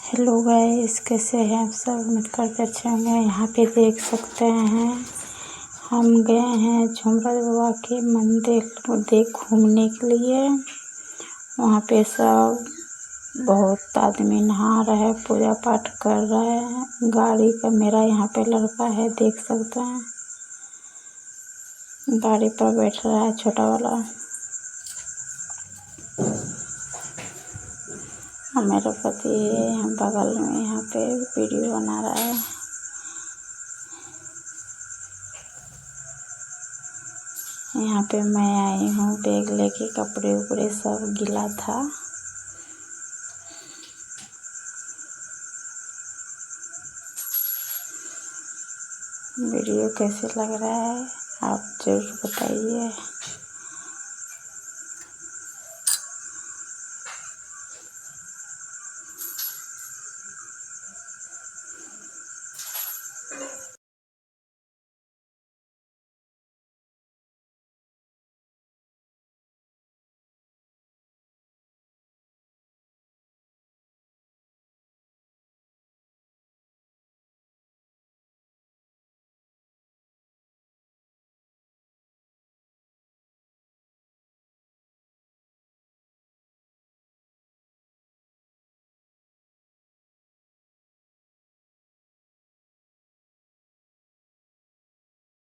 Hello guys, कैसे हैं आप सब? उम्मीद करते अच्छे होंगे। यहाँ पे देख सकते हैं हम गए हैं झुमराज बाबा के मंदिर को घूमने के लिए। वहाँ पे सब बहुत आदमी नहा रहे हैं, पूजा पाठ कर रहे हैं। गाड़ी का मेरा यहाँ पे लड़का है, देख सकते हैं गाड़ी पर बैठ रहा है छोटा वाला। और मेरा पति यहाँ बगल में यहाँ पे वीडियो बना रहा है। यहाँ पे मैं आई हूँ बैग लेके, कपड़े उपड़े सब गीला था। वीडियो कैसे लग रहा है आप जरूर बताइए।